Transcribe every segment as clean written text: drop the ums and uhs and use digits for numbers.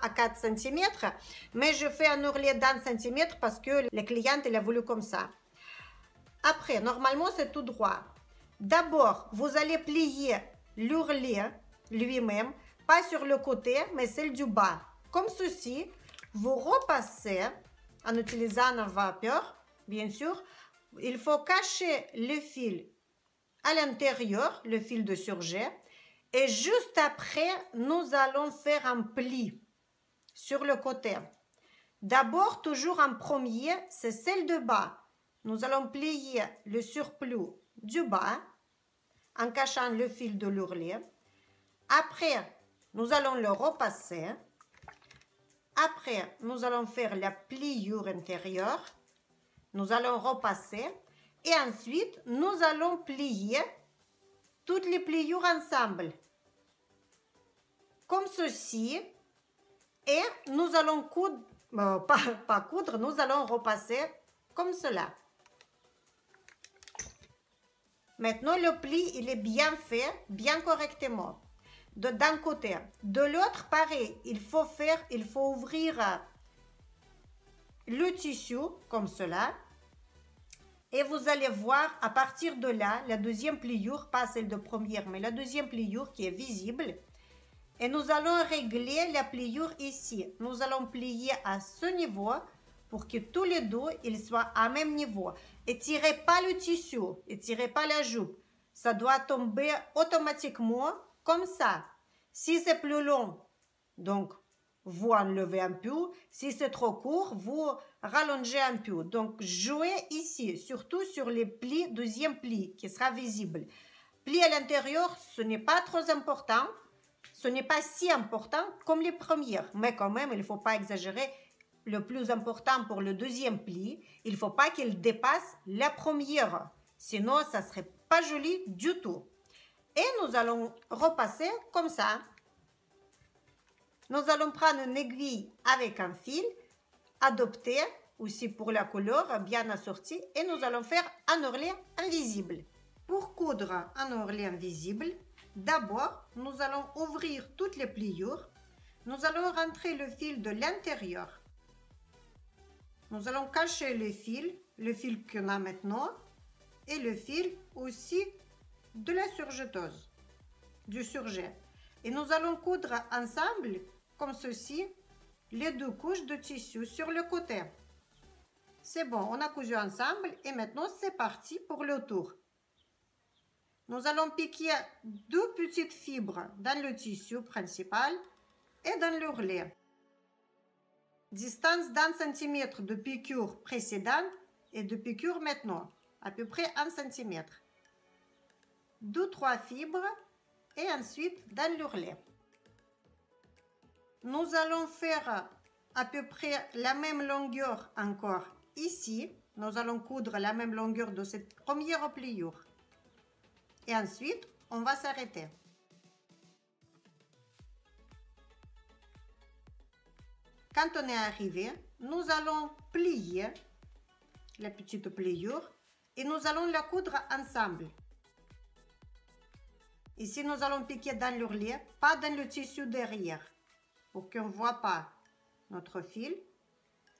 à 4 cm, mais je fais un ourlet d'1 cm parce que le client il a voulu comme ça. Après, normalement, c'est tout droit. D'abord, vous allez plier l'ourlet lui-même, pas sur le côté, mais celle du bas. Comme ceci, vous repassez en utilisant un vapeur, bien sûr. Il faut cacher le fil à l'intérieur, le fil de surjet. Et juste après, nous allons faire un pli sur le côté. D'abord, toujours en premier, c'est celle de bas. Nous allons plier le surplus du bas en cachant le fil de l'ourlet. Après, nous allons le repasser. Après, nous allons faire la pliure intérieure. Nous allons repasser. Et ensuite, nous allons plier toutes les pliures ensemble. Comme ceci. Et nous allons coudre, pas coudre, nous allons repasser comme cela. Maintenant, le pli, il est bien fait, bien correctement. D'un côté. De l'autre, pareil, il faut ouvrir le tissu comme cela. Et vous allez voir, à partir de là, la deuxième pliure, pas celle de première, mais la deuxième pliure qui est visible. Et nous allons régler la pliure ici. Nous allons plier à ce niveau pour que tous les deux ils soient à même niveau. Étirez pas le tissu, étirez pas la jupe. Ça doit tomber automatiquement comme ça. Si c'est plus long, donc vous enlevez un peu. Si c'est trop court, vous rallongez un peu. Donc jouez ici, surtout sur les plis, deuxième pli qui sera visible. Pli à l'intérieur, ce n'est pas trop important. Ce n'est pas si important comme les premières, mais quand même, il ne faut pas exagérer. Le plus important pour le deuxième pli, il ne faut pas qu'il dépasse la première. Sinon, ça ne serait pas joli du tout. Et nous allons repasser comme ça. Nous allons prendre une aiguille avec un fil, adopté aussi pour la couleur, bien assortie. Et nous allons faire un ourlet invisible. Pour coudre un ourlet invisible, d'abord, nous allons ouvrir toutes les pliures. Nous allons rentrer le fil de l'intérieur. Nous allons cacher le fil qu'on a maintenant, et le fil aussi de la surjeteuse, du surjet. Et nous allons coudre ensemble, comme ceci, les deux couches de tissu sur le côté. C'est bon, on a cousu ensemble et maintenant c'est parti pour le tour. Nous allons piquer deux petites fibres dans le tissu principal et dans l'ourlet. Distance d'1 cm de piqûre précédente et de piqûre maintenant, à peu près 1 cm. 2-3 fibres et ensuite dans l'ourlet. Nous allons faire à peu près la même longueur encore ici. Nous allons coudre la même longueur de cette première pliure. Et ensuite, on va s'arrêter. Quand on est arrivé, nous allons plier la petite pliure et nous allons la coudre ensemble. Ici, nous allons piquer dans l'ourlet, pas dans le tissu derrière, pour qu'on ne voit pas notre fil.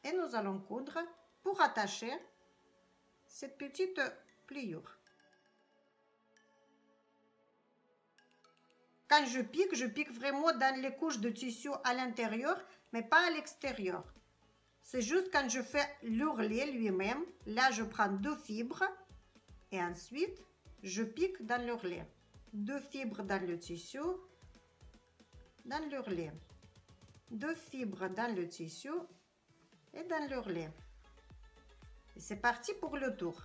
Et nous allons coudre pour attacher cette petite pliure. Quand je pique vraiment dans les couches de tissu à l'intérieur, mais pas à l'extérieur. C'est juste quand je fais l'ourlet lui-même, là je prends deux fibres et ensuite je pique dans l'ourlet. Deux fibres dans le tissu, dans l'ourlet. Deux fibres dans le tissu et dans l'ourlet. Et c'est parti pour le tour.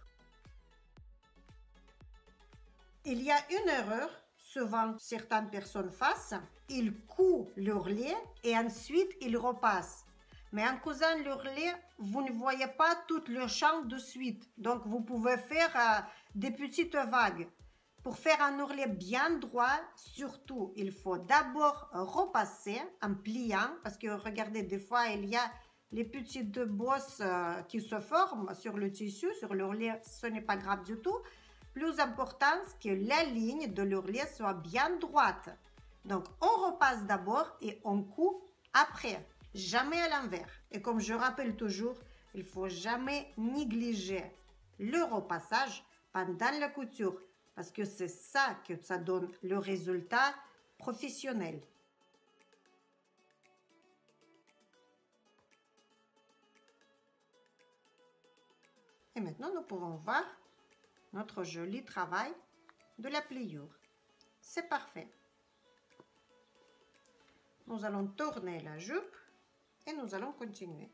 Il y a une erreur. Souvent, certaines personnes fassent, ils cousent l'ourlet et ensuite ils repassent. Mais en cousant l'ourlet, vous ne voyez pas tout le champ de suite. Donc, vous pouvez faire des petites vagues. Pour faire un ourlet bien droit, surtout, il faut d'abord repasser en pliant. Parce que regardez, des fois, il y a les petites bosses qui se forment sur le tissu, sur l'ourlet. Ce n'est pas grave du tout. Plus important, c'est que la ligne de l'ourlet soit bien droite. Donc, on repasse d'abord et on coud Après, jamais à l'envers. Et comme je rappelle toujours, il ne faut jamais négliger le repassage pendant la couture parce que c'est ça que ça donne le résultat professionnel. Et maintenant, nous pouvons voir notre joli travail de la pliure. C'est parfait. Nous allons tourner la jupe et nous allons continuer.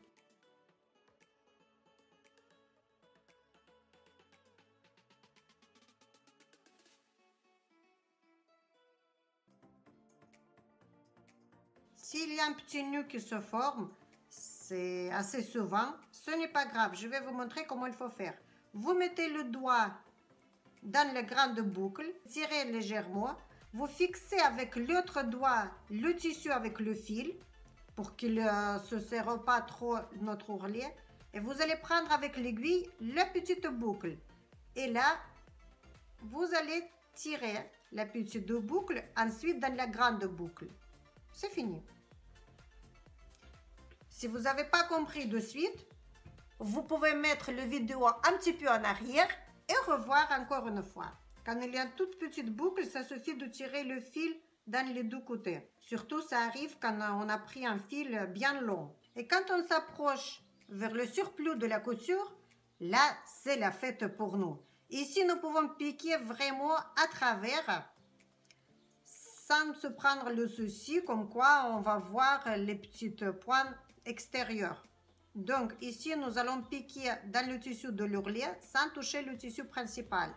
S'il y a un petit nœud qui se forme, c'est assez souvent, ce n'est pas grave. Je vais vous montrer comment il faut faire. Vous mettez le doigt dans la grande boucle, tirez légèrement, vous fixez avec l'autre doigt le tissu avec le fil pour qu'il ne se serre pas trop notre ourlet. Et vous allez prendre avec l'aiguille la petite boucle. Et là, vous allez tirer la petite boucle ensuite dans la grande boucle. C'est fini. Si vous n'avez pas compris de suite, vous pouvez mettre la vidéo un petit peu en arrière et revoir encore une fois. Quand il y a une toute petite boucle, ça suffit de tirer le fil dans les deux côtés. Surtout, ça arrive quand on a pris un fil bien long. Et quand on s'approche vers le surplus de la couture, là, c'est la fête pour nous. Ici, nous pouvons piquer vraiment à travers sans se prendre le souci comme quoi on va voir les petites pointes extérieures. Donc ici, nous allons piquer dans le tissu de l'ourlet sans toucher le tissu principal.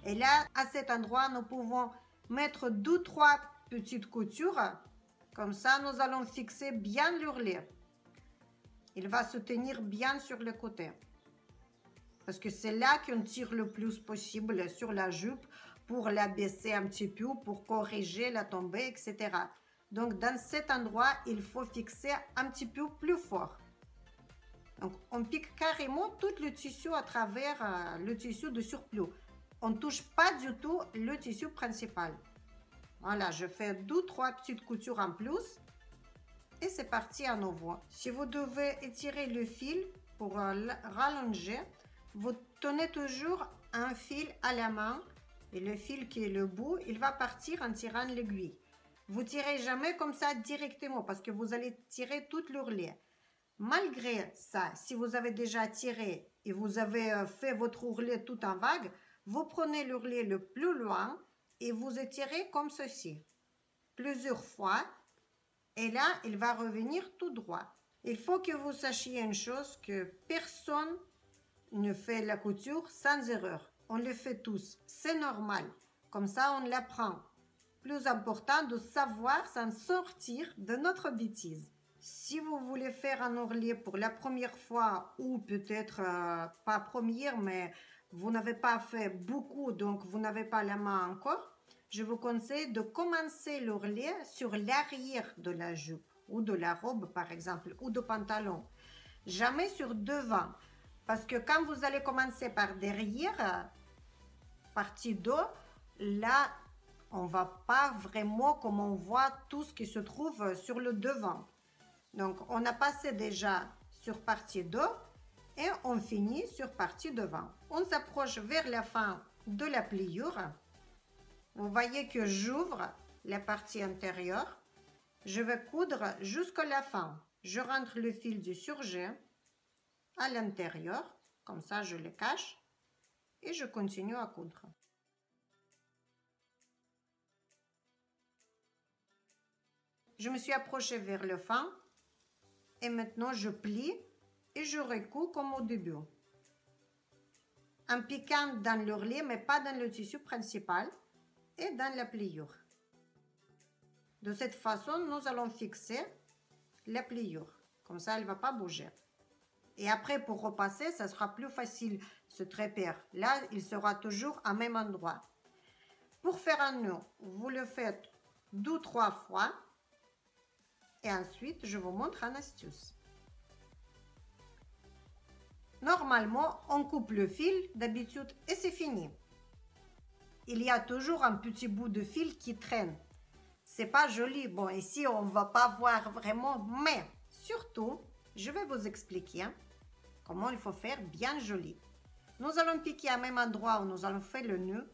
Et là, à cet endroit, nous pouvons mettre 2-3 petites coutures. Comme ça, nous allons fixer bien l'ourlet. Il va se tenir bien sur le côté. Parce que c'est là qu'on tire le plus possible sur la jupe pour la baisser un petit peu, pour corriger la tombée, etc. Donc, dans cet endroit, il faut fixer un petit peu plus fort. Donc, on pique carrément tout le tissu à travers le tissu de surplus. On ne touche pas du tout le tissu principal. Voilà, je fais 2-3 petites coutures en plus. Et c'est parti à nouveau. Si vous devez étirer le fil pour rallonger, vous tenez toujours un fil à la main. Et le fil qui est le bout, il va partir en tirant l'aiguille. Vous tirez jamais comme ça directement parce que vous allez tirer tout l'ourlet. Malgré ça, si vous avez déjà tiré et vous avez fait votre ourlet tout en vague, vous prenez l'ourlet le plus loin et vous étirez comme ceci. Plusieurs fois. Et là, il va revenir tout droit. Il faut que vous sachiez une chose, que personne ne fait la couture sans erreur. On le fait tous. C'est normal. Comme ça, on l'apprend. Plus important de savoir s'en sortir de notre bêtise. Si vous voulez faire un ourlet pour la première fois ou peut-être pas première, mais vous n'avez pas fait beaucoup, donc vous n'avez pas la main encore, je vous conseille de commencer l'ourlet sur l'arrière de la jupe ou de la robe par exemple ou de pantalon. Jamais sur devant. Parce que quand vous allez commencer par derrière, partie dos, là, on ne va pas vraiment comme on voit tout ce qui se trouve sur le devant. Donc, on a passé déjà sur partie dos et on finit sur partie devant. On s'approche vers la fin de la pliure. Vous voyez que j'ouvre la partie intérieure. Je vais coudre jusqu'à la fin. Je rentre le fil du surjet à l'intérieur. Comme ça, je le cache. Et je continue à coudre. Je me suis approchée vers le fond. Et maintenant, je plie et je recouds comme au début. En piquant dans l'ourlet, mais pas dans le tissu principal et dans la pliure. De cette façon, nous allons fixer la pliure. Comme ça, elle ne va pas bouger. Et après, pour repasser, ça sera plus facile, ce trépère. Là, il sera toujours au même endroit. Pour faire un nœud, vous le faites 2-3 fois. Et ensuite, je vous montre une astuce. Normalement, on coupe le fil d'habitude et c'est fini. Il y a toujours un petit bout de fil qui traîne. c'est pas joli. Bon, ici, on va pas voir vraiment, mais surtout, je vais vous expliquer comment il faut faire bien joli. Nous allons piquer au même endroit où nous allons faire le nœud.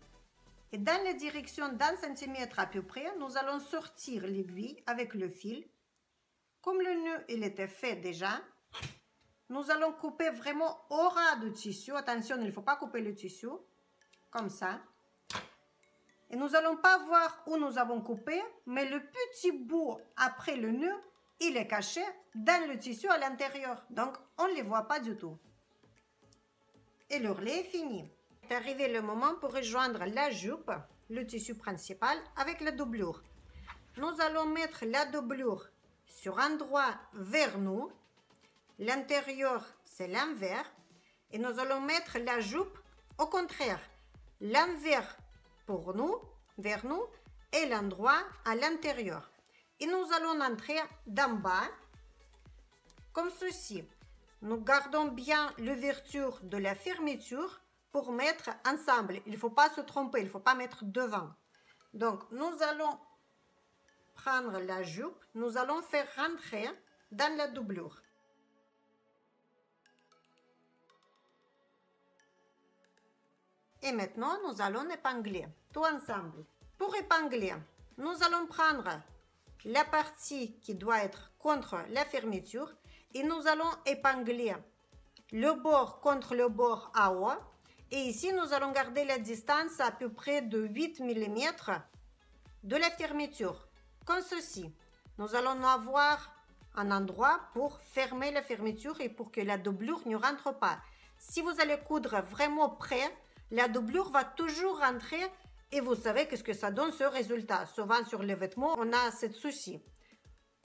Et dans la direction d'un centimètre à peu près, nous allons sortir l'aiguille avec le fil. Comme le nœud, il était fait déjà, nous allons couper vraiment au ras du tissu. Attention, il ne faut pas couper le tissu, comme ça. Et nous n'allons pas voir où nous avons coupé, mais le petit bout après le nœud, il est caché dans le tissu à l'intérieur. Donc, on ne les voit pas du tout. Et l'ourlet est fini. C'est arrivé le moment pour rejoindre la jupe, le tissu principal, avec la doublure. Nous allons mettre la doublure sur un endroit vers nous. L'intérieur, c'est l'envers. Et nous allons mettre la jupe au contraire. L'envers pour nous, vers nous, et l'endroit à l'intérieur. Et nous allons entrer d'en bas, comme ceci. Nous gardons bien l'ouverture de la fermeture pour mettre ensemble. Il ne faut pas se tromper, il ne faut pas mettre devant. Donc, nous allons prendre la jupe, nous allons faire rentrer dans la doublure. Et maintenant, nous allons épingler tout ensemble. Pour épingler, nous allons prendre la partie qui doit être contre la fermeture et nous allons épingler le bord contre le bord à haut. Et ici, nous allons garder la distance à peu près de 8 mm de la fermeture, comme ceci. Nous allons avoir un endroit pour fermer la fermeture et pour que la doublure ne rentre pas. Si vous allez coudre vraiment près, la doublure va toujours rentrer et vous savez qu'est-ce que ça donne ce résultat. Souvent sur les vêtements, on a ce souci.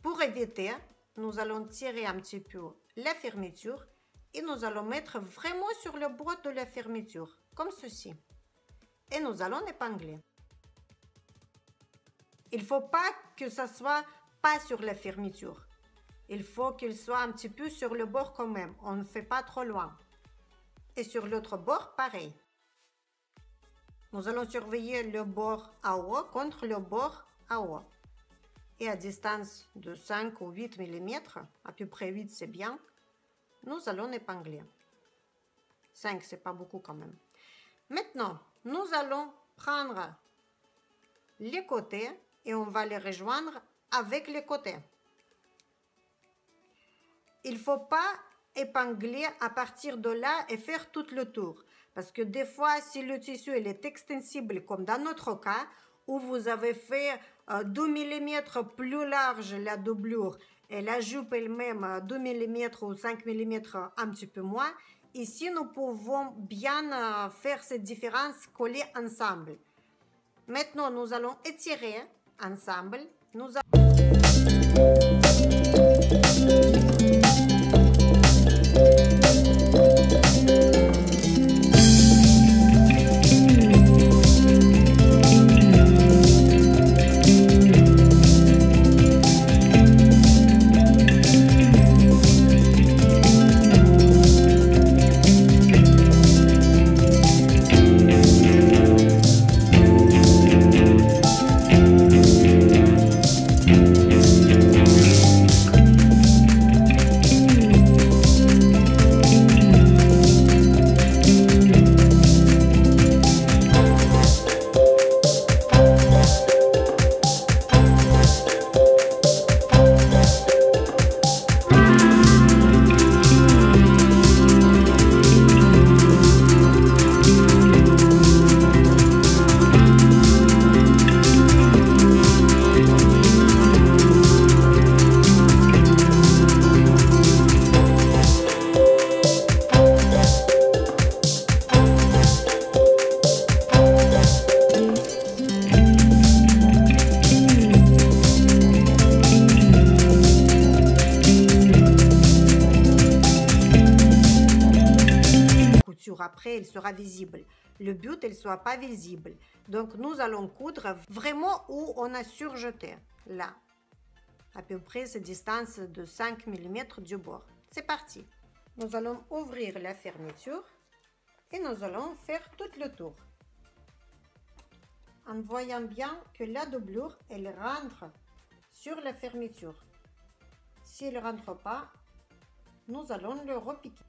Pour éviter, nous allons tirer un petit peu la fermeture et nous allons mettre vraiment sur le bord de la fermeture, comme ceci. Et nous allons épingler. Il ne faut pas que ça soit pas sur la fermeture. Il faut qu'il soit un petit peu sur le bord quand même. On ne fait pas trop loin. Et sur l'autre bord, pareil. Nous allons surveiller le bord à haut contre le bord à haut. Et à distance de 5 ou 8 mm, à peu près 8 c'est bien, nous allons épingler. 5 c'est pas beaucoup quand même. Maintenant, nous allons prendre les côtés et on va les rejoindre avec les côtés. Il ne faut pas épingler à partir de là et faire tout le tour. Parce que des fois, si le tissu il est extensible, comme dans notre cas, où vous avez fait 2 mm plus large la doublure et la jupe elle-même 2 mm ou 5 mm un petit peu moins, ici nous pouvons bien faire cette différence coller ensemble. Maintenant, nous allons étirer ensemble. Après, il sera visible. Le but, il ne soit pas visible. Donc, nous allons coudre vraiment où on a surjeté. Là. À peu près, cette distance de 5 mm du bord. C'est parti. Nous allons ouvrir la fermeture et nous allons faire tout le tour. en voyant bien que la doublure, elle rentre sur la fermeture. S'il ne rentre pas, nous allons le repiquer.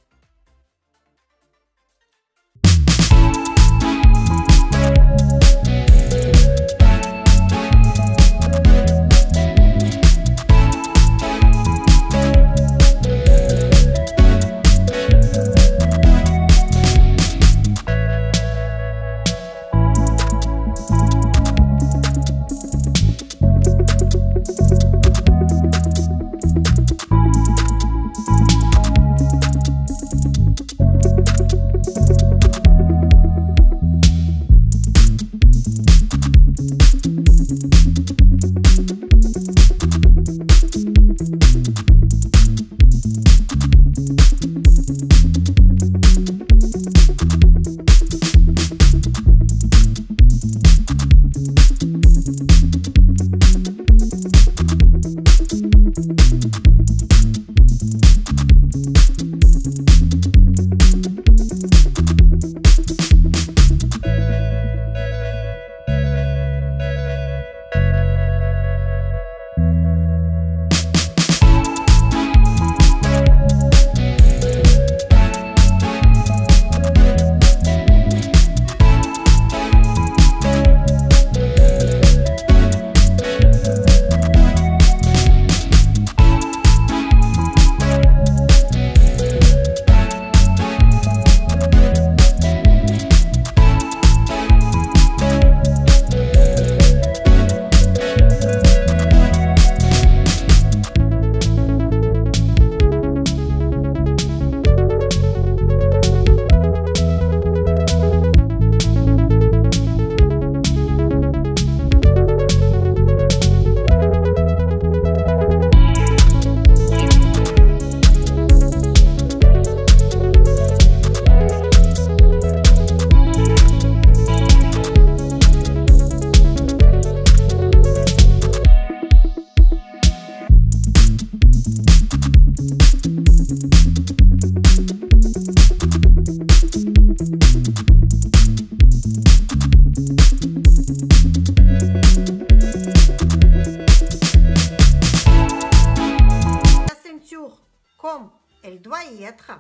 Comme elle doit y être.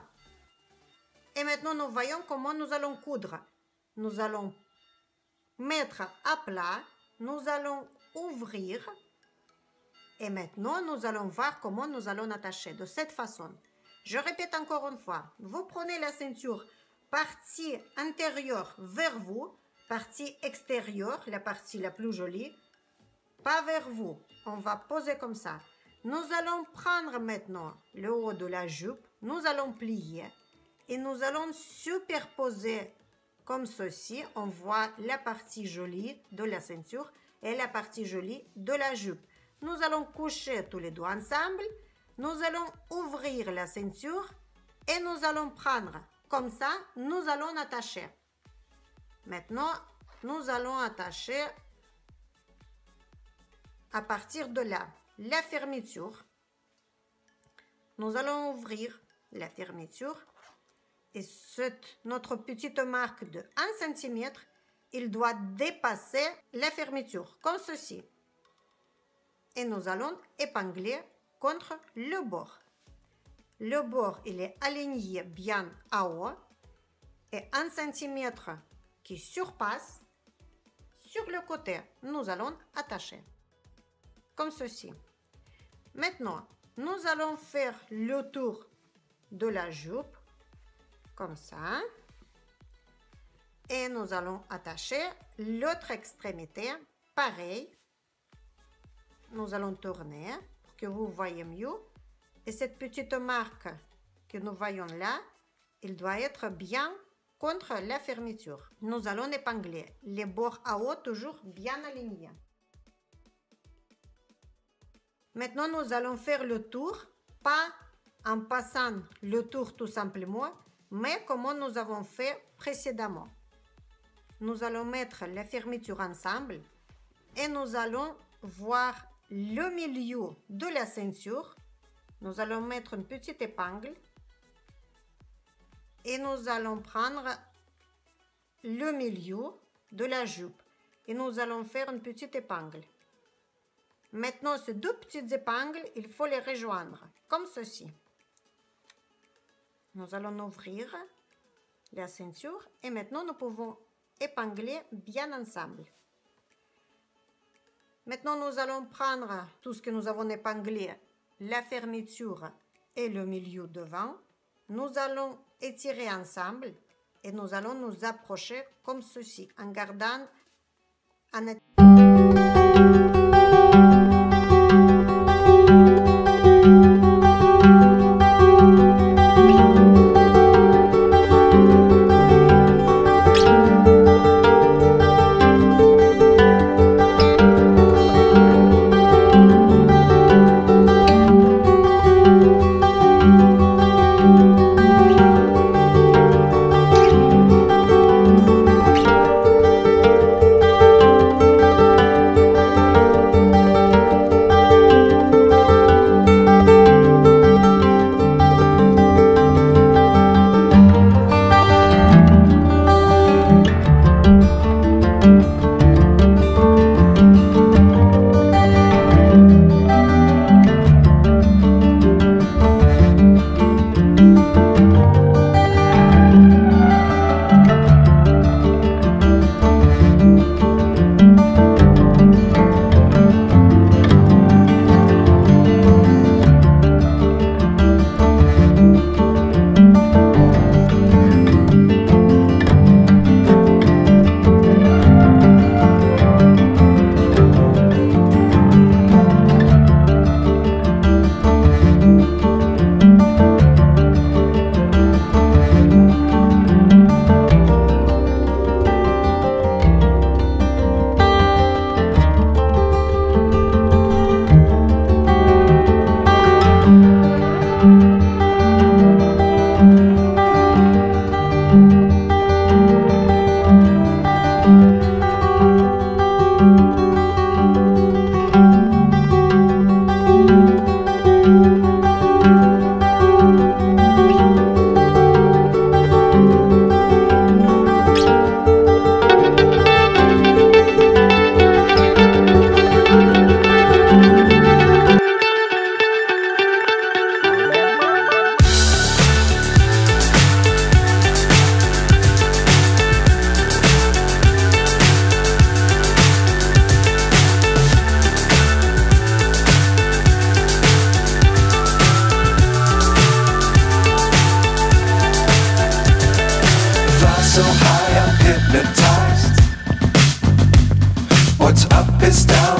Et maintenant, nous voyons comment nous allons coudre. Nous allons mettre à plat, nous allons ouvrir. Et maintenant, nous allons voir comment nous allons attacher de cette façon. Je répète encore une fois, vous prenez la ceinture, partie intérieure vers vous, partie extérieure, la partie la plus jolie, pas vers vous. On va poser comme ça. Nous allons prendre maintenant le haut de la jupe, nous allons plier et nous allons superposer comme ceci. On voit la partie jolie de la ceinture et la partie jolie de la jupe. Nous allons coucher tous les deux ensemble, nous allons ouvrir la ceinture et nous allons prendre comme ça, nous allons attacher. Maintenant, nous allons attacher à partir de là. La fermeture, nous allons ouvrir la fermeture et notre petite marque de 1 cm, il doit dépasser la fermeture comme ceci. Et nous allons épingler contre le bord. Le bord, il est aligné bien à haut et 1 cm qui surpasse sur le côté, nous allons attacher comme ceci. Maintenant, nous allons faire le tour de la jupe, comme ça. Et nous allons attacher l'autre extrémité, pareil. Nous allons tourner pour que vous voyez mieux. Et cette petite marque que nous voyons là, il doit être bien contre la fermeture. Nous allons épingler les bords à haut, toujours bien alignés. Maintenant, nous allons faire le tour, pas en passant le tour tout simplement, mais comme nous avons fait précédemment. Nous allons mettre la fermeture ensemble et nous allons voir le milieu de la ceinture. Nous allons mettre une petite épingle et nous allons prendre le milieu de la jupe. et nous allons faire une petite épingle. Maintenant, ces deux petites épingles, il faut les rejoindre, comme ceci. Nous allons ouvrir la ceinture et maintenant nous pouvons épingler bien ensemble. Maintenant, nous allons prendre tout ce que nous avons épinglé, la fermeture et le milieu devant. Nous allons étirer ensemble et nous allons nous approcher comme ceci en gardant un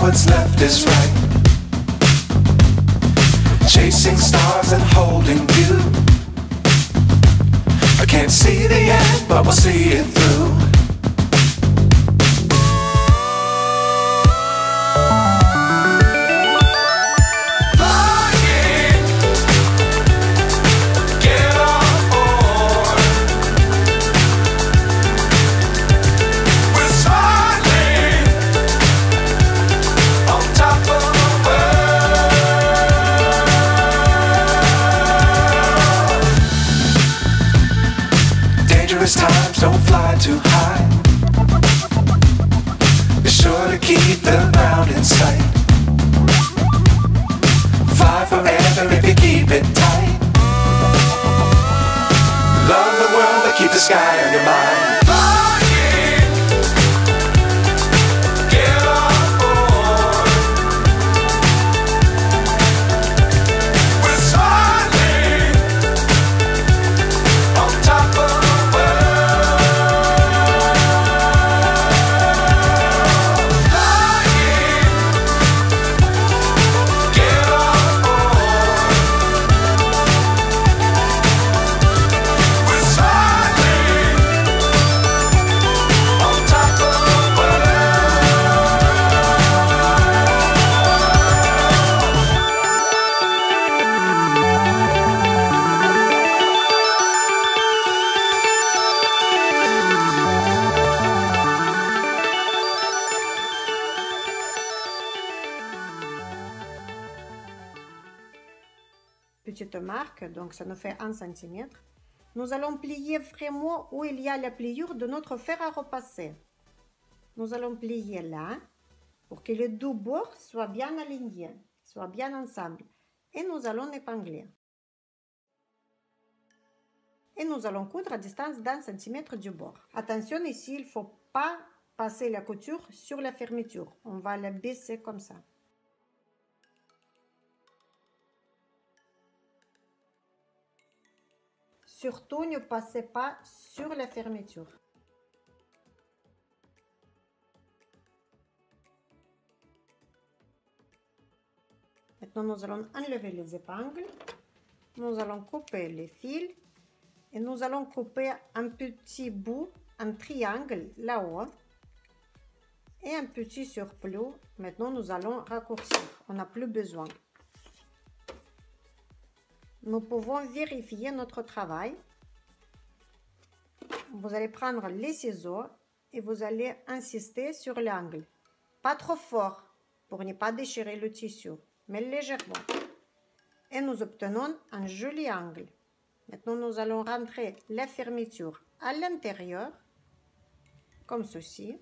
what's left is right. Chasing stars and holding you. I can't see the end, but we'll see it through. Times don't fly too high. Be sure to keep the ground in sight. Fly forever if you keep it tight. Love the world but keep the sky on your mind. Petite marque, donc ça nous fait 1 cm. Nous allons plier vraiment où il y a la pliure de notre fer à repasser. Nous allons plier là pour que les deux bords soient bien alignés, soient bien ensemble. Et nous allons épingler. Et nous allons coudre à distance d'1 cm du bord. Attention ici, il ne faut pas passer la couture sur la fermeture. On va la baisser comme ça. Surtout, ne passez pas sur la fermeture. Maintenant, nous allons enlever les épingles. Nous allons couper les fils. Et nous allons couper un petit bout, un triangle là-haut. Et un petit surplus. Maintenant, nous allons raccourcir. On n'a plus besoin. Nous pouvons vérifier notre travail. Vous allez prendre les ciseaux et vous allez insister sur l'angle. Pas trop fort pour ne pas déchirer le tissu, mais légèrement. Et nous obtenons un joli angle. Maintenant, nous allons rentrer la fermeture à l'intérieur, comme ceci.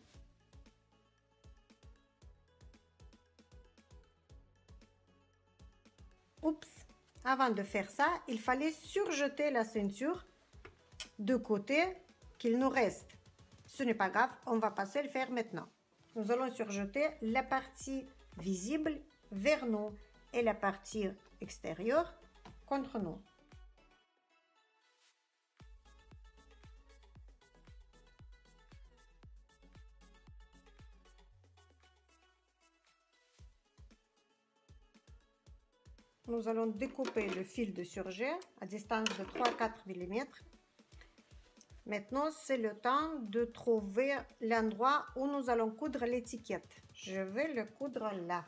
Oups! Avant de faire ça, il fallait surjeter la ceinture de côté qu'il nous reste. Ce n'est pas grave, on va passer le faire maintenant. Nous allons surjeter la partie visible vers nous et la partie extérieure contre nous. Nous allons découper le fil de surjet à distance de 3-4 mm. Maintenant, c'est le temps de trouver l'endroit où nous allons coudre l'étiquette. Je vais le coudre là.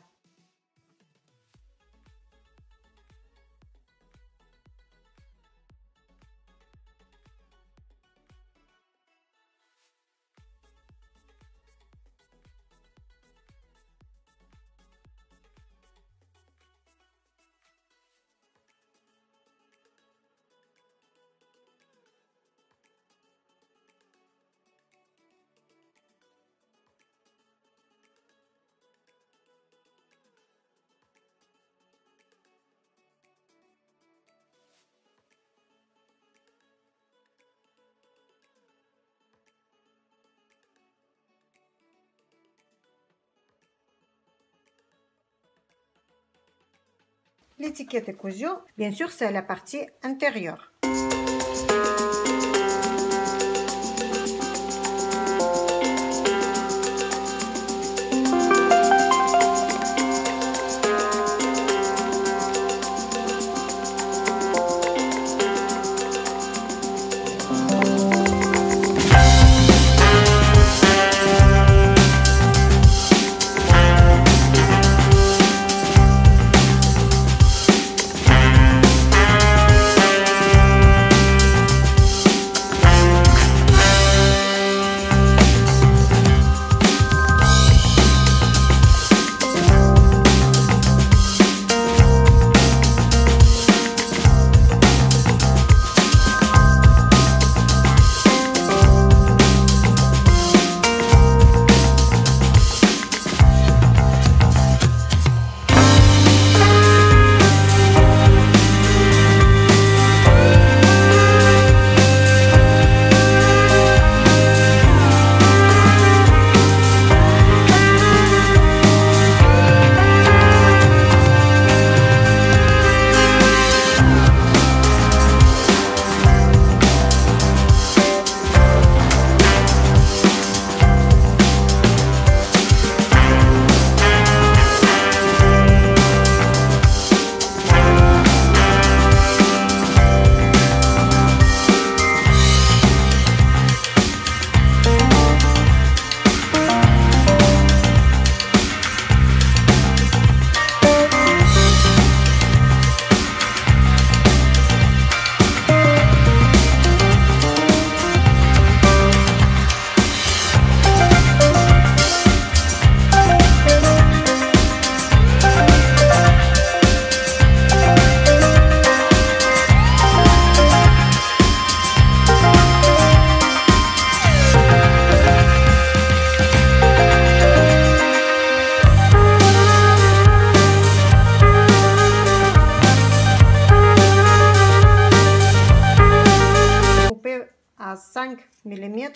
L'étiquette est cousue, bien sûr, c'est la partie intérieure.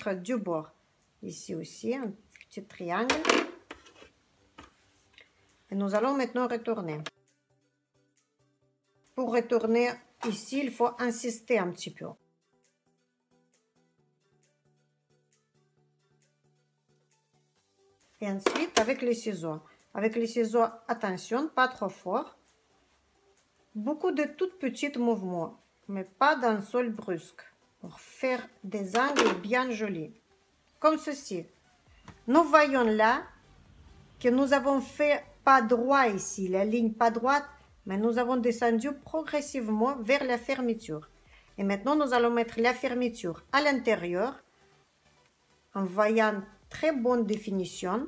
mettre du bord. Ici aussi, un petit triangle. Et nous allons maintenant retourner. Pour retourner ici, il faut insister un petit peu. Et ensuite, avec les ciseaux. Avec les ciseaux, attention, pas trop fort. Beaucoup de tout petits mouvements, mais pas d'un seul brusque. Pour faire des angles bien jolis. Comme ceci. Nous voyons là que nous avons fait pas droit ici, la ligne pas droite, mais nous avons descendu progressivement vers la fermeture. Et maintenant, nous allons mettre la fermeture à l'intérieur en voyant très bonne définition.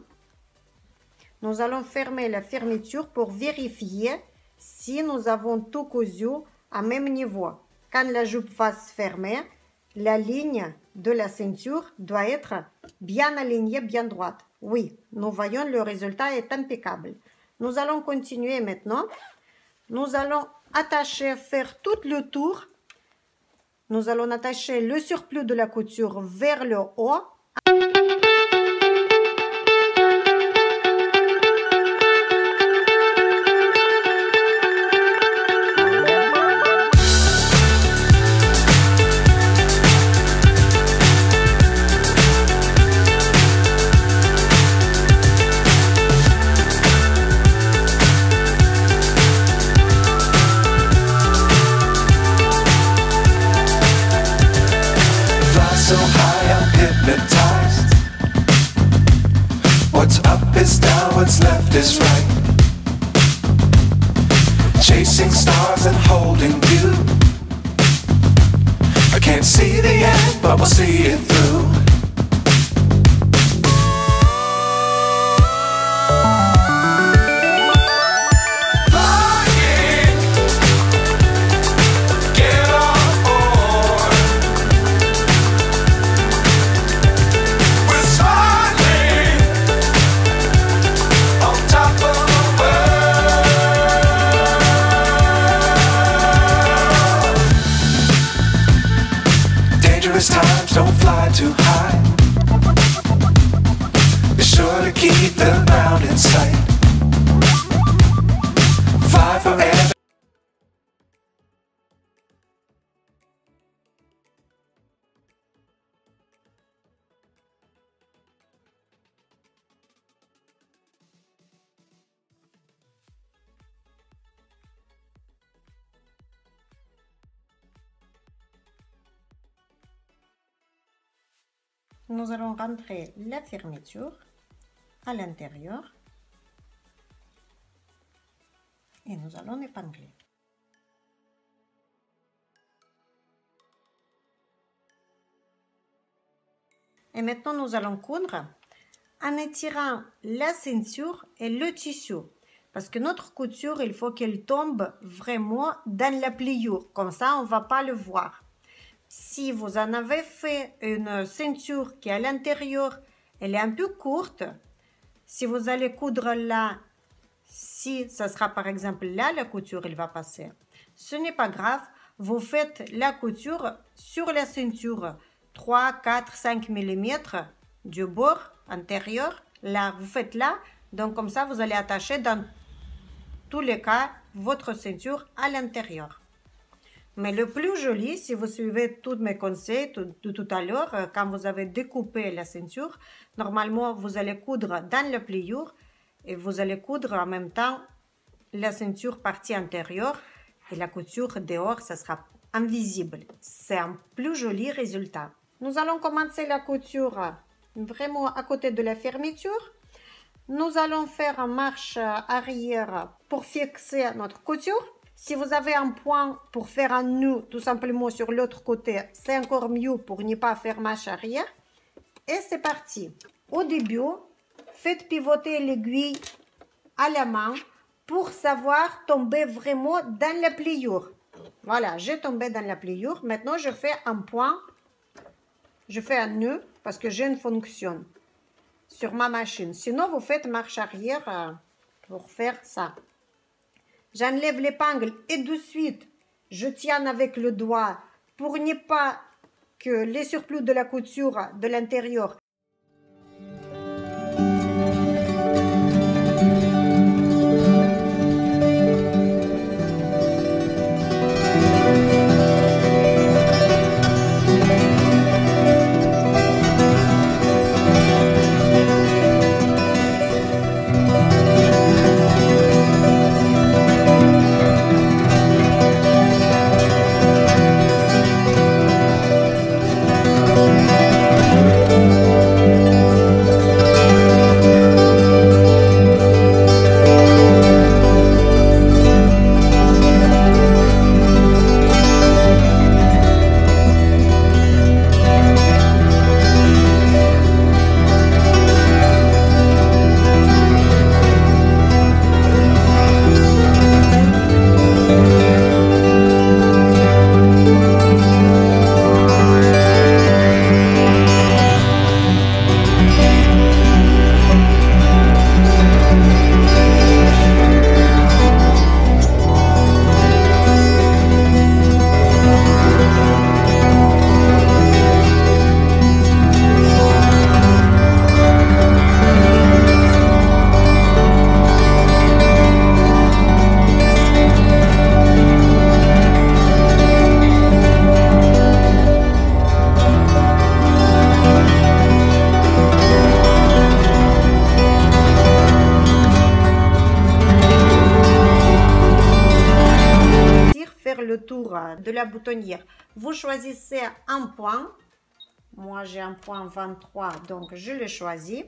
Nous allons fermer la fermeture pour vérifier si nous avons tout cousu à même niveau. Quand la jupe va se fermer, la ligne de la ceinture doit être bien alignée, bien droite. Oui, nous voyons le résultat est impeccable. Nous allons continuer maintenant. Nous allons attacher, faire tout le tour. Nous allons attacher le surplus de la couture vers le haut. So high, I'm hypnotized. What's up is down, what's left is right. Chasing stars and holding you. I can't see the end, but we'll see it through. Times don't fly too high. Be sure to keep the ground in sight. Fly forever. Nous allons rentrer la fermeture à l'intérieur et nous allons épingler. Et maintenant, nous allons coudre en étirant la ceinture et le tissu. Parce que notre couture, il faut qu'elle tombe vraiment dans la pliure. Comme ça, on ne va pas le voir. Si vous en avez fait une ceinture qui est à l'intérieur, elle est un peu courte. Si vous allez coudre là, si ça sera par exemple là, la couture, elle va passer. Ce n'est pas grave. Vous faites la couture sur la ceinture 3, 4, 5 mm du bord antérieur. Là, vous faites là. Donc comme ça, vous allez attacher dans tous les cas votre ceinture à l'intérieur. Mais le plus joli, si vous suivez tous mes conseils de tout à l'heure, quand vous avez découpé la ceinture, normalement, vous allez coudre dans la pliure et vous allez coudre en même temps la ceinture partie antérieure et la couture dehors, ça sera invisible. C'est un plus joli résultat. Nous allons commencer la couture vraiment à côté de la fermeture. Nous allons faire une marche arrière pour fixer notre couture. Si vous avez un point pour faire un nœud tout simplement sur l'autre côté, c'est encore mieux pour ne pas faire marche arrière. Et c'est parti. Au début, faites pivoter l'aiguille à la main pour savoir tomber vraiment dans la pliure. Voilà, j'ai tombé dans la pliure. Maintenant, je fais un point. Je fais un nœud parce que j'ai une fonction sur ma machine. Sinon, vous faites marche arrière pour faire ça. J'enlève l'épingle et de suite, je tiens avec le doigt pour ne pas que les surplus de la couture de l'intérieur le tour de la boutonnière. Vous choisissez un point. Moi, j'ai un point 23, donc je le choisis.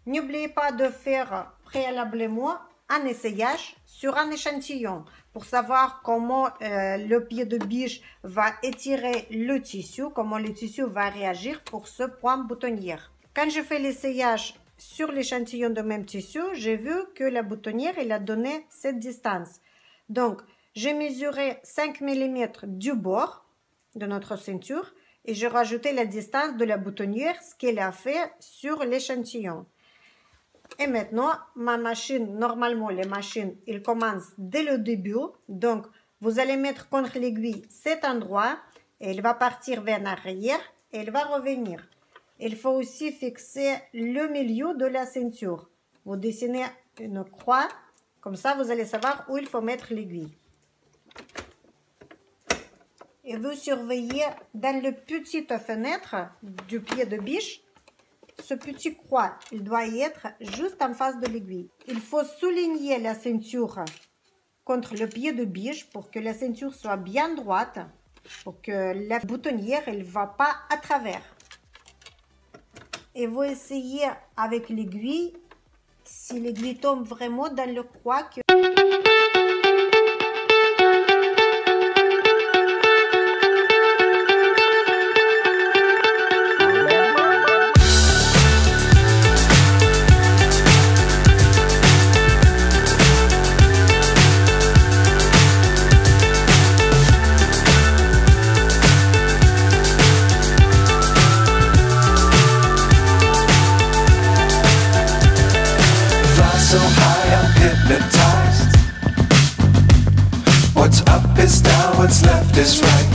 N'oubliez pas de faire préalablement un essayage sur un échantillon pour savoir comment le pied de biche va étirer le tissu, comment le tissu va réagir pour ce point boutonnière. Quand je fais l'essayage sur l'échantillon de même tissu, j'ai vu que la boutonnière elle a donné cette distance. Donc, j'ai mesuré 5 mm du bord de notre ceinture et j'ai rajouté la distance de la boutonnière, ce qu'elle a fait sur l'échantillon. Et maintenant, ma machine, normalement les machines, ils commencent dès le début. Donc, vous allez mettre contre l'aiguille cet endroit et elle va partir vers l'arrière et elle va revenir. Il faut aussi fixer le milieu de la ceinture. Vous dessinez une croix, comme ça vous allez savoir où il faut mettre l'aiguille. Et vous surveillez dans la petite fenêtre du pied de biche. Ce petit croix, il doit être juste en face de l'aiguille. Il faut souligner la ceinture contre le pied de biche pour que la ceinture soit bien droite, pour que la boutonnière ne va pas à travers. Et vous essayez avec l'aiguille, si l'aiguille tombe vraiment dans le croix. So high, I'm hypnotized. What's up is down, what's left is right.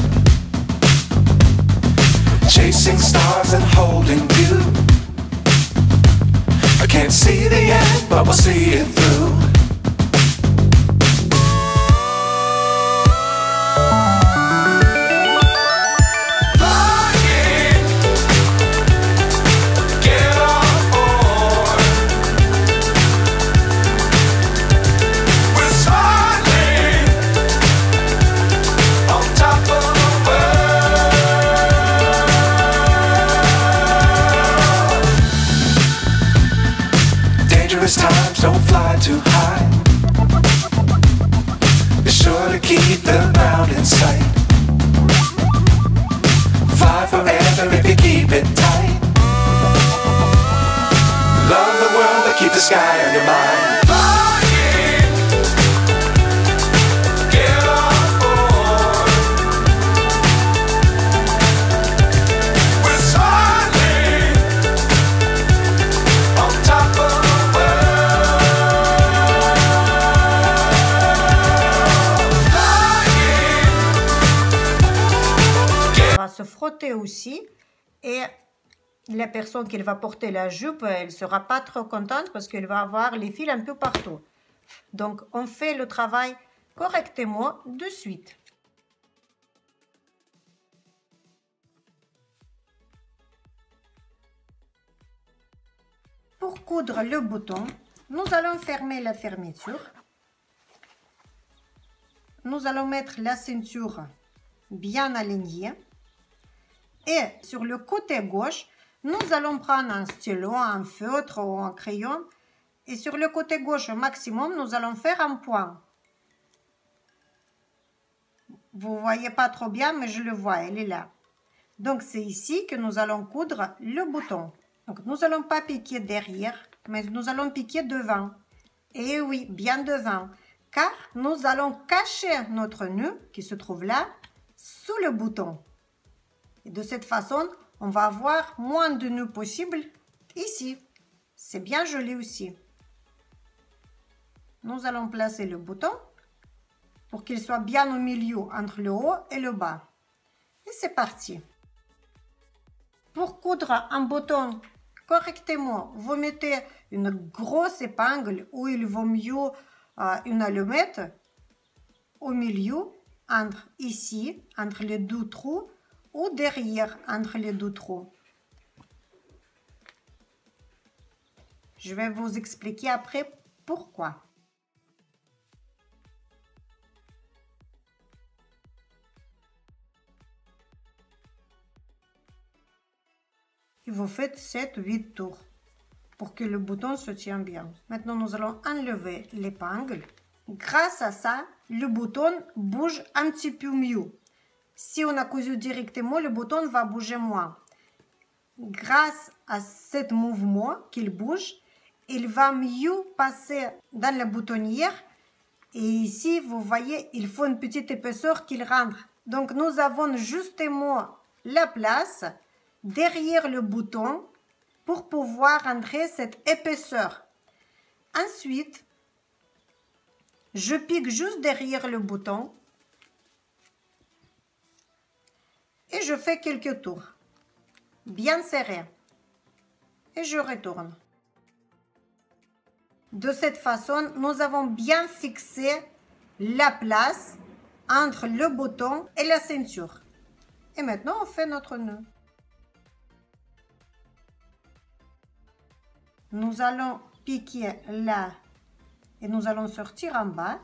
Chasing stars and holding you. I can't see the end, but we'll see it through. Times don't fly too high. Be sure to keep the ground in sight. Fly forever if you keep it tight. Love the world but keep the sky on your mind. Se frotter côté aussi. Et la personne qui va porter la jupe, elle ne sera pas trop contente parce qu'elle va avoir les fils un peu partout. Donc, on fait le travail correctement de suite. Pour coudre le bouton, nous allons fermer la fermeture. Nous allons mettre la ceinture bien alignée. Et sur le côté gauche, nous allons prendre un stylo, un feutre ou un crayon. Et sur le côté gauche au maximum, nous allons faire un point. Vous ne voyez pas trop bien, mais je le vois, elle est là. Donc, c'est ici que nous allons coudre le bouton. Donc, nous n'allons pas piquer derrière, mais nous allons piquer devant. Et oui, bien devant. Car nous allons cacher notre nœud, qui se trouve là, sous le bouton. Et de cette façon, on va avoir moins de nœuds possible ici. C'est bien joli aussi. Nous allons placer le bouton pour qu'il soit bien au milieu entre le haut et le bas. Et c'est parti. Pour coudre un bouton correctement, vous mettez une grosse épingle ou il vaut mieux une allumette au milieu, entre ici, entre les deux trous ou derrière entre les deux trous. Je vais vous expliquer après pourquoi. Et vous faites 7-8 tours pour que le bouton se tienne bien. Maintenant, nous allons enlever l'épingle. Grâce à ça, le bouton bouge un petit peu mieux. Si on a cousu directement, le bouton va bouger moins. Grâce à ce mouvement qu'il bouge, il va mieux passer dans la boutonnière. Et ici, vous voyez, il faut une petite épaisseur qu'il rentre. Donc, nous avons justement la place derrière le bouton pour pouvoir entrer cette épaisseur. Ensuite, je pique juste derrière le bouton et je fais quelques tours bien serrés et je retourne. De cette façon, nous avons bien fixé la place entre le bouton et la ceinture. Et maintenant, on fait notre nœud. Nous allons piquer là et nous allons sortir en bas.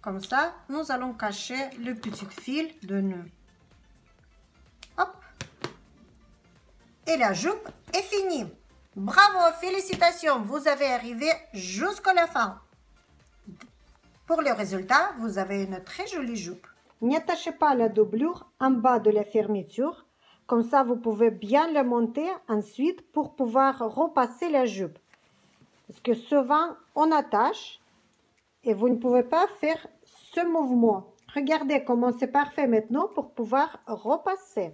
Comme ça, nous allons cacher le petit fil de nœud. Hop. Et la jupe est finie. Bravo, félicitations, vous avez arrivé jusqu'à la fin. Pour le résultat, vous avez une très jolie jupe. N'attachez pas la doublure en bas de la fermeture. Comme ça, vous pouvez bien la monter ensuite pour pouvoir repasser la jupe. Parce que souvent, on attache et vous ne pouvez pas faire ce mouvement. Regardez comment c'est parfait maintenant pour pouvoir repasser.